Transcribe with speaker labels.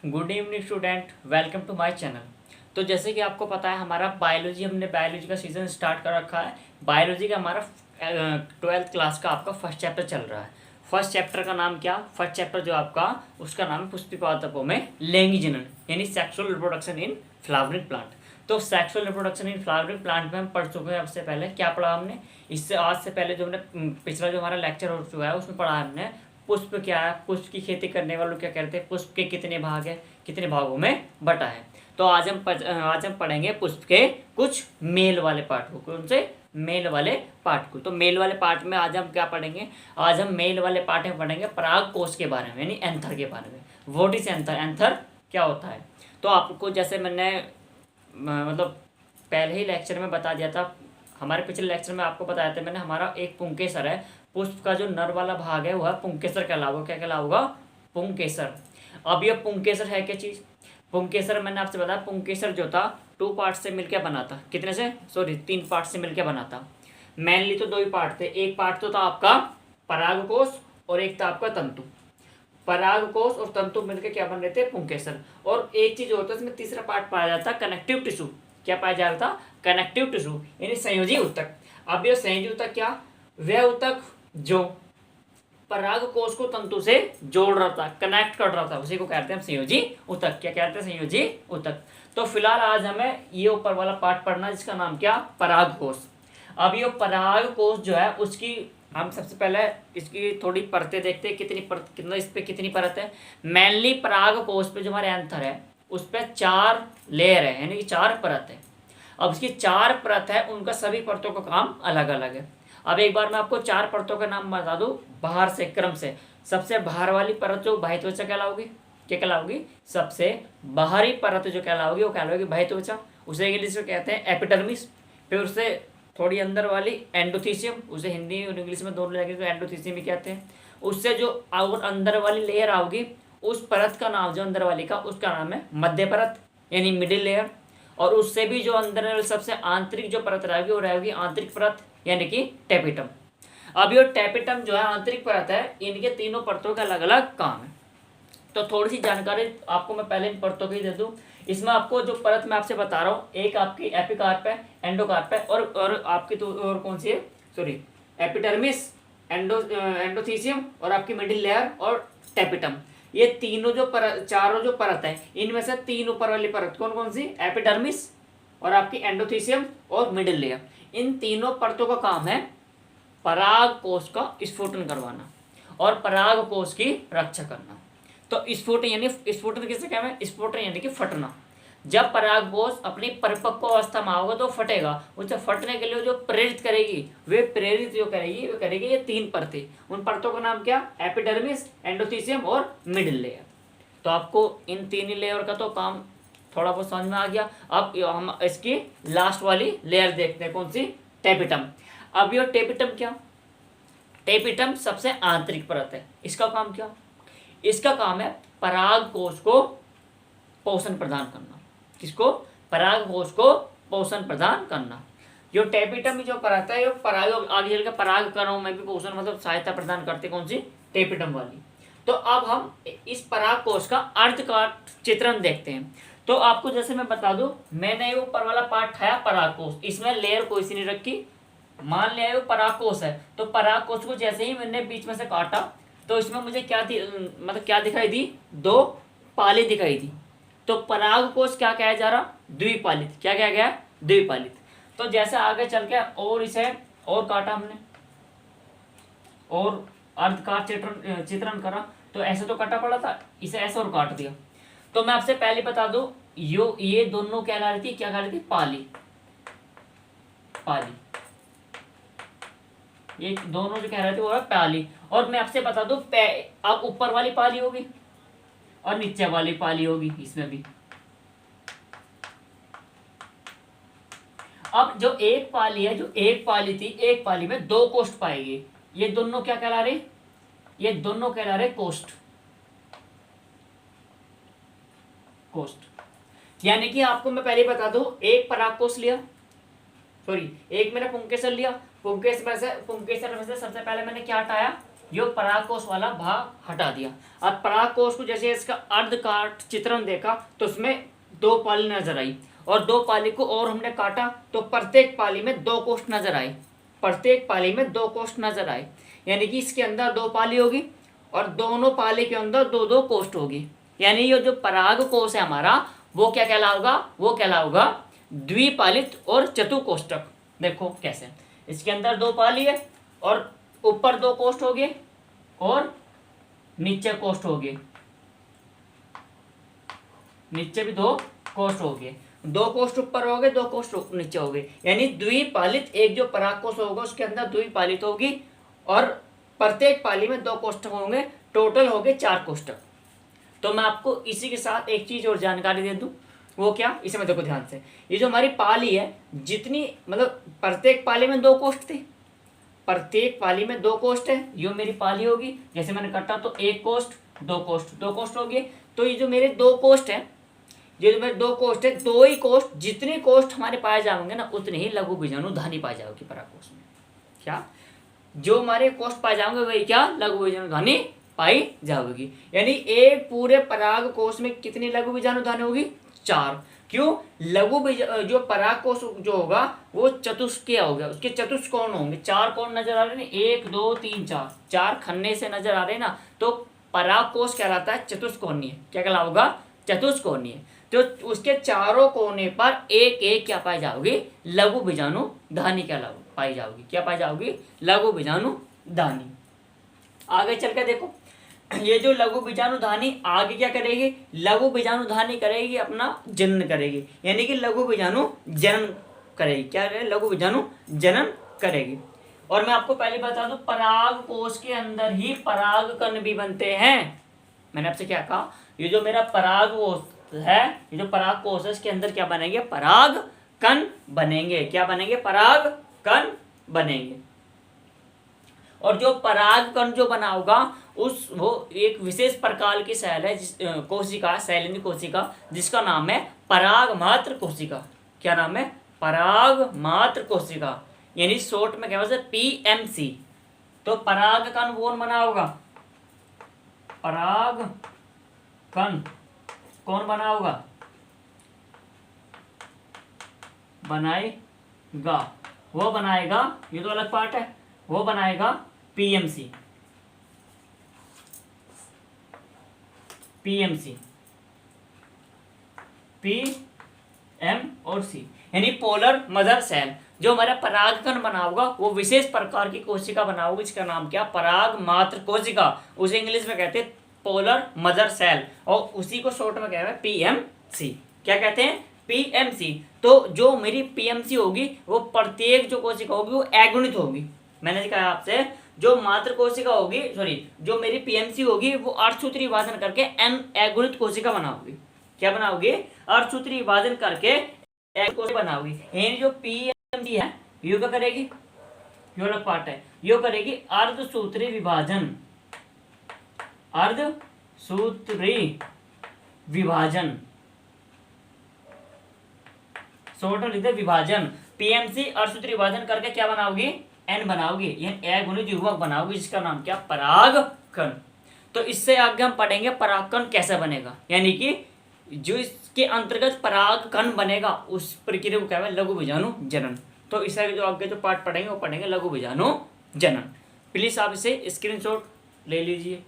Speaker 1: Good evening student, welcome to my channel. तो जैसे कि आपको पता है हमारा हमने बायोलॉजी का सीज़न स्टार्ट कर रखा है। बायोलॉजी का हमारा 12th क्लास का आपका फर्स्ट चैप्टर चल रहा है। फर्स्ट चैप्टर का नाम क्या? फर्स्ट चैप्टर जो आपका उसका नाम है पुष्पिका तत्वों में लैंगिक जनन यानी sexual reproduction in flowering plant. तो sexual reproduction in flowering plant में हम पढ़ चुके हैं। सबसे पहले क्या पढ़ा हमने? इससे आज से पहले जो हमने पिछला जो हमारा लेक्चर हो चुका है उसमें पढ़ा हमने पुष्प क्या है, पुष्प की खेती करने वालों क्या कहते हैं, पुष्प के कितने भाग है, कितने भागों में बटा है। तो आज हम पढ़ेंगे पुष्प के कुछ मेल वाले पार्ट को। कौन से? मेल वाले पार्ट को। तो मेल वाले पार्ट में आज हम क्या पढ़ेंगे? आज हम मेल वाले पार्ट में पढ़ेंगे पराग कोश के बारे में यानी एंथर के बारे में। What is anther? एंथर क्या होता है? तो आपको जैसे मैंने मतलब पहले ही लेक्चर में बता दिया था, हमारे पिछले लेक्चर में आपको बताया था मैंने, हमारा एक पुंकेसर है। पुष्प का जो नर वाला भाग है वह पुंकेसर कहलाओगा। क्या कहलाओगा? पुंकेसर। अब ये पुंकेसर है क्या चीज़? पुंकेसर मैंने आपसे बताया, पुंकेसर जो था 2 पार्ट से मिलकर बना था। कितने से? 3 पार्ट से मिलकर बना था। मेनली तो 2 ही पार्ट थे। एक पार्ट तो था आपका परागकोश और एक था आपका तंतु। परागकोश और तंतु मिलकर क्या बन रहे थे? पुंकेसर। और एक चीज होता है इसमें, तीसरा पार्ट पाया जाता है कनेक्टिव टिश्यू। क्या पाया जा रहा था? कनेक्टिव टिश्यू यानी संयोजी ऊतक। अब ये संयोजी ऊतक क्या? वह ऊतक जो परागकोश को तंतु से जोड़ रहा था, कनेक्ट कर रहा था, उसी को कहते हैं संयोजी ऊतक। क्या कहते हैं? संयोजी ऊतक। तो फिलहाल आज हमें ये ऊपर वाला पार्ट पढ़ना है जिसका नाम क्या? परागकोश। अब ये परागकोश जो है उसकी हम सबसे पहले इसकी थोड़ी परतें देखते हैं। कितनी परत है। मेनली परागकोश पे जो हमारे एंथर है उस पर 4 लेयर है यानी कि 4 परत है। अब इसकी 4 परत है, उनका सभी परतों का काम अलग अलग है। अब एक बार मैं आपको 4 परतों का नाम बता दूं बाहर से, क्रम से। सबसे बाहर वाली परत जो बाह्य त्वचा कहलाओगी, क्या कहलाओगी? सबसे बाहरी परत जो कहलाओगी वो कहलाओगी बाह्य त्वचा। उसे इंग्लिश में कहते हैं एपिडर्मिस। फिर उससे थोड़ी अंदर वाली एंडोथीसियम, उसे हिंदी और इंग्लिश में दोनों लैंग्वेज में एंडोथीसियम ही कहते हैं। उससे जो और अंदर वाली लेयर आओगी उस परत का नाम, जो अंदर वाली का, उसका नाम है मध्य परत यानी मिडिल लेयर। और उससे भी जो अंदर सबसे आंतरिक जो परत रहेगी वो रहेगी आंतरिक परत यानी कि टेपिटम। अब ये टेपिटम जो है आंतरिक परत है, इनके तीनों परतों का अलग अलग काम है। तो थोड़ी सी जानकारी आपको मैं पहले इन परतों की दे दूं। इसमें आपको जो परत मैं आपसे बता रहा हूँ, एक आपकी एपिकार्प है, एंडोकार्प है, और आपकी तो और कौन सी है? एपिडर्मिस, एंडोथीसियम और आपकी मिडिल लेयर और टेपिटम। ये तीनों जो चारों जो परत है, इनमें से 3 ऊपर वाली परत कौन कौन सी? एपिडर्मिस और आपकी एंडोथीसियम और मिडिल लेयर। इन तीनों परतों का काम है पराग कोश का स्फुटन करवाना और पराग कोश की रक्षा करना। तो स्फुटन किसे कहते हैं? स्फुटन यानी कि फटना। जब परागकोश अपनी परिपक्व अवस्था में होगा तो फटेगा। उसे फटने के लिए जो प्रेरित करेगी, वे करेगी ये 3 परतें। उन परतों का नाम क्या? एपिडर्मिस, एंडोथीसियम और मिडिल लेयर। तो आपको इन 3 लेयर का तो काम थोड़ा बहुत समझ में आ गया। अब हम इसकी लास्ट वाली लेयर देखते हैं, कौन सी? टेपिटम। अब ये टेपिटम क्या? टेपिटम सबसे आंतरिक परत है। इसका काम क्या? इसका काम है पराग कोश को पोषण प्रदान करना। किसको? पराग कोश को पोषण प्रदान करना। जो टेपिटम जो परत है, पराग आगे चलकर पराग कणों में भी पोषण मतलब सहायता प्रदान करते। कौन सी? टेपिटम वाली। तो अब हम इस पराग कोश का अर्ध का चित्रण देखते हैं। तो आपको जैसे मैं बता दूं, मैंने ये ऊपर वाला पार्ट उठाया पराग कोश, इसमें लेयर कोई सी नहीं रखी। मान लिया ये पराग कोश है, तो पराग कोश को जैसे ही मैंने बीच में से काटा तो इसमें मुझे क्या क्या दिखाई दी? 2 पाली दिखाई दी। तो पराग कोश क्या कहा जा रहा? द्विपालित। क्या कहा गया? द्विपालित। तो जैसे आगे चल के और इसे और काटा हमने और अर्ध का चित्रण करा, तो ऐसे तो काटा पड़ा था, इसे ऐसे और काट दिया। तो मैं आपसे पहले बता दूं, ये दोनों क्या कह रही थी? क्या कह रही थी? पाली। पाली, ये दोनों जो कह रहे थे वो है पाली। और मैं आपसे बता दूं, अब ऊपर वाली पाली होगी और नीचे वाली पाली होगी इसमें भी। अब जो एक पाली है, जो एक पाली थी, एक पाली में 2 कोष्ठ पाएंगे। ये दोनों क्या कहला रहे? ये दोनों कहला रहे कोष्ठ। कोष्ठ यानी कि आपको मैं पहले बता दूं, एक परागकोश लिया, एक मैंने पुंकेसर लिया। पुंकेसर में से सबसे पहले मैंने क्या हटाया? जो परागकोश वाला भाग हटा दिया। अब परागकोश को जैसे इसका अर्धकाट चित्रण देखा तो उसमें 2 पाली नजर आई, और 2 पाली को और हमने काटा तो प्रत्येक पाली में 2 कोष्ठ नजर आए, प्रत्येक पाली में 2 कोष्ठ नजर आए। यानी कि इसके अंदर 2 पाली होगी और दोनों पाली के अंदर 2-2 कोष्ठ होगी। यानी ये जो परागकोश है हमारा वो क्या कहलाऊगा, वो कहलाऊगा द्विपालित और चतुकोष्ठक। देखो कैसे, इसके अंदर 2 पाली है और ऊपर 2 कोष्ठ हो गए और नीचे कोष्ठ हो गए, नीचे भी 2 कोष्ठ हो गए, 2 कोष्ठ ऊपर हो गए, 2 कोष्ठ नीचे हो गए। यानी द्विपालित एक जो परागकोश होगा उसके अंदर द्विपालित होगी और प्रत्येक पाली में 2 कोष्ठक होंगे, टोटल हो गए 4 कोष्ठक। तो मैं आपको इसी के साथ एक चीज और जानकारी दे दूं, वो क्या, इसे मैं देखो ध्यान से, ये जो हमारी पाली है जितनी मतलब प्रत्येक पाली में 2 कोष्ठ थे, प्रत्येक पाली में 2 कोष्ठ है, यो मेरी पाली होगी, जैसे मैंने काटा तो 1 कोष्ठ 2 कोष्ठ 2 कोष्ठ हो गए। तो ये जो मेरे 2 कोष्ठ है, ये जो मेरे 2 कोष्ठ है, 2 ही कोष्ठ, जितने कोष्ठ हमारे पाए जाओगे ना उतने ही लघु बीजाणु धानी पाई जाओगी परागकोश में। क्या, जो हमारे कोष्ठ पाए जाओगे वही क्या, लघु बीजाणु धानी पाई जाओगी। यानी एक पूरे परागकोश में कितनी लघु बीजाणु धानी होगी, 4। क्यों, लघु बीज जो परागकोश जो होगा वो चतुष्कीय होगा, उसके चतुष्कोण होंगे, 4 कोण नजर आ रहे हैं, 1 2 3 4, 4 खन्ने से नजर आ रहे हैं ना, तो परागकोश कहलाता है चतुष्कोणीय। क्या कहलाऊगा, चतुष्कोणीय। तो उसके चारों कोने पर एक एक क्या पाई जाओगी, लघु बीजाणु धानी क्या पाई जाओगी, क्या पाई जाओगी, लघु बीजाणु धानी। आगे चल के देखो, ये जो लघु बीजाणु धानी आगे क्या करेगी, लघु बीजाणु धानी करेगी अपना जनन करेगी, यानी कि लघु बीजाणु जनन करेगी। क्या करेगी, लघु बीजाणु जनन करेगी। और मैं आपको पहले बता दूं, परागकोश के अंदर ही परागकण भी बनते हैं। मैंने आपसे क्या कहा, ये जो मेरा परागकोश है, ये जो परागकोश है, इसके अंदर क्या बनेंगे, परागकण बनेंगे। क्या बनेंगे, परागकण बनेंगे। और जो परागकण जो बना होगा उस वो एक विशेष प्रकार की सेल है, कोशिका, सैलिनी कोशिका, जिसका नाम है परागमात्र कोशिका। क्या नाम है, परागमात्र कोशिका, यानी शॉर्ट में क्या है, पीएमसी। तो परागकण कौन बना होगा, परागकण कौन बना होगा, बनाएगा, वो बनाएगा, ये तो अलग पार्ट है, वो बनाएगा पीएमसी। पीएमसी, पी एम और सी, यानी पोलर मदर सेल। जो हमारा परागकण बना होगा वो विशेष प्रकार की कोशिका बना होगी, इसका नाम क्या, पराग मात्र कोशिका। उसे इंग्लिश में कहते हैं पोलर मदर सेल, और उसी को शॉर्ट में कहते हैं पीएमसी। क्या कहते हैं, पीएमसी। तो जो मेरी पीएमसी होगी वो प्रत्येक जो कोशिका होगी वो एगुणित होगी। मैंने कहा आपसे, जो मात्र कोशिका होगी, सॉरी, जो मेरी पीएमसी होगी वो अर्धसूत्री विभाजन करके एन एगुणित कोशिका बनाओगी। क्या बनाओगी, अर्धसूत्री विभाजन करके कोशिका बनाओगी। यानी जो पीएमसी है यो क्या करेगी, यो अलग पार्ट है, यो करेगी अर्धसूत्री विभाजन, अर्धसूत्री विभाजन, शॉर्ट में लिखते विभाजन। पीएमसी अर्धसूत्री विभाजन करके क्या बनाओगी, एन बनाओगी, यानी एगुणित युग्मक बनाओगी, जिसका नाम क्या, परागकण। तो इससे आगे हम पढ़ेंगे परागकण कैसे बनेगा, यानी कि जो इसके अंतर्गत परागकण बनेगा उस प्रक्रिया को क्या है, लघु बीजाणु जनन। तो इससे जो आगे जो पार्ट पढ़ेंगे वो पढ़ेंगे लघु बीजाणु जनन। प्लीज आप इसे स्क्रीनशॉट ले लीजिए।